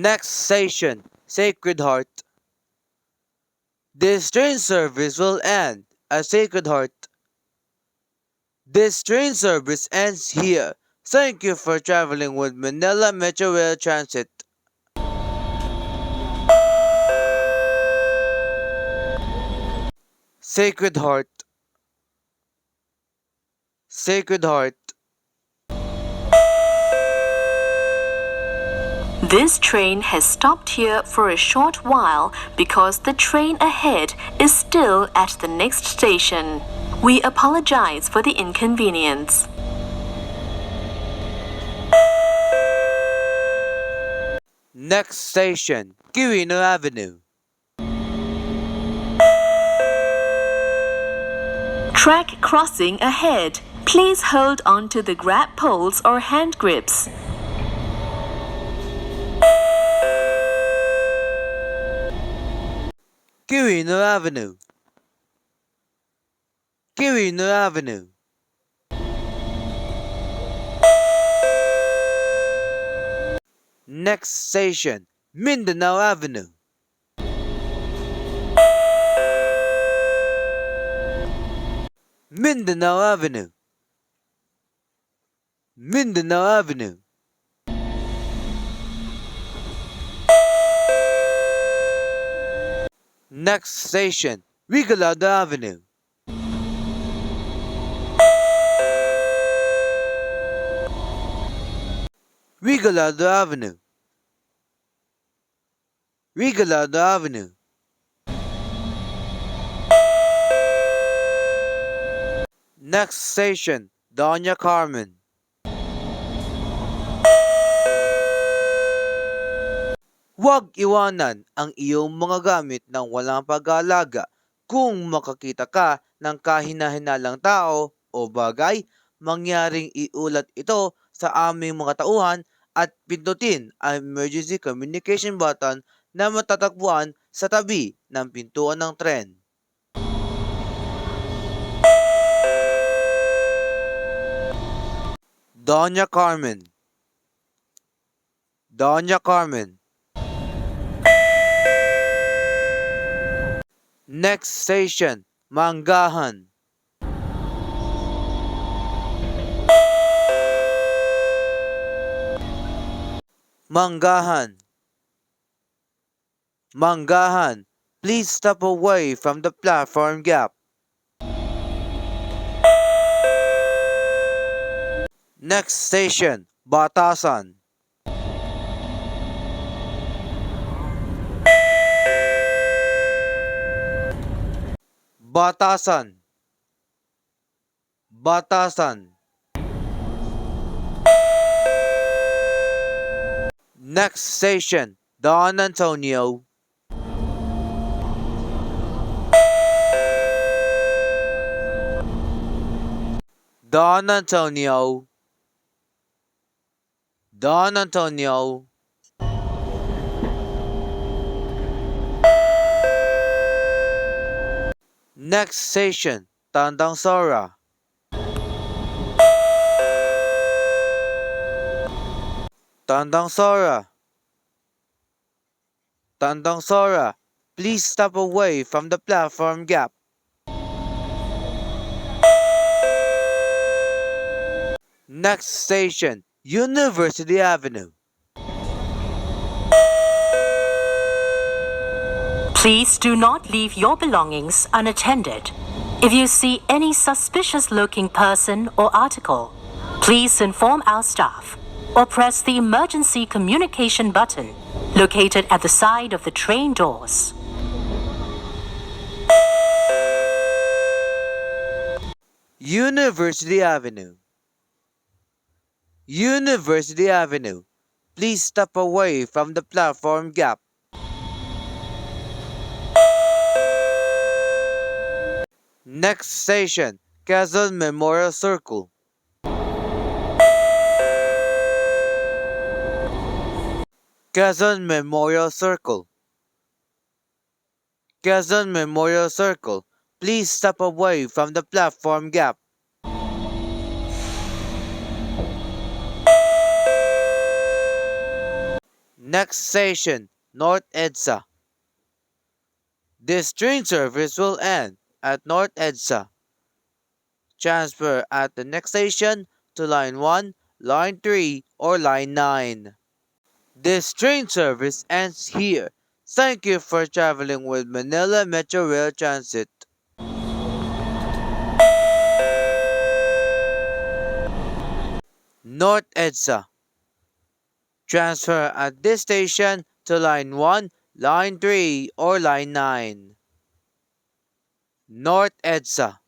Next station, Sacred Heart. This train service will end at Sacred Heart. This train service ends here. Thank you for traveling with Manila Metro Rail Transit. Sacred Heart. Sacred Heart. This train has stopped here for a short while because the train ahead is still at the next station. We apologize for the inconvenience. Next station, Quirino Avenue. Track crossing ahead. Please hold on to the grab poles or hand grips. Quirino Avenue. Quirino Avenue. Next station, Mindanao Avenue. Mindanao Avenue. Mindanao Avenue. Next station, Regalado Avenue. Regalado Avenue. Regalado Avenue. Next station, Doña Carmen. Huwag iwanan ang iyong mga gamit ng walang pag-aalaga. Kung makakita ka ng kahina-hinalang tao o bagay, mangyaring iulat ito sa aming mga tauhan at pindutin ang emergency communication button na matatagpuan sa tabi ng pintuan ng tren. Doña Carmen. Doña Carmen. Next station, Manggahan. Manggahan. Manggahan. Please step away from the platform gap. Next station, Batasan. Batasan. Batasan. Next station, Don Antonio. Don Antonio. Don Antonio. Next station, Tandang Sora. Tandang Sora. Tandang Sora. Please step away from the platform gap. Next station, University Avenue. Please do not leave your belongings unattended. If you see any suspicious-looking person or article, please inform our staff or press the emergency communication button located at the side of the train doors. University Avenue. University Avenue. Please step away from the platform gap. Next station, Quezon Memorial Circle. Quezon Memorial Circle. Quezon Memorial Circle. Please step away from the platform gap. Next station, North EDSA. This train service will end at North EDSA. Transfer at the next station to Line 1, Line 3, or Line 9. This train service ends here. Thank you for traveling with Manila Metro Rail Transit. North EDSA. Transfer at this station to Line 1, Line 3, or Line 9. North EDSA.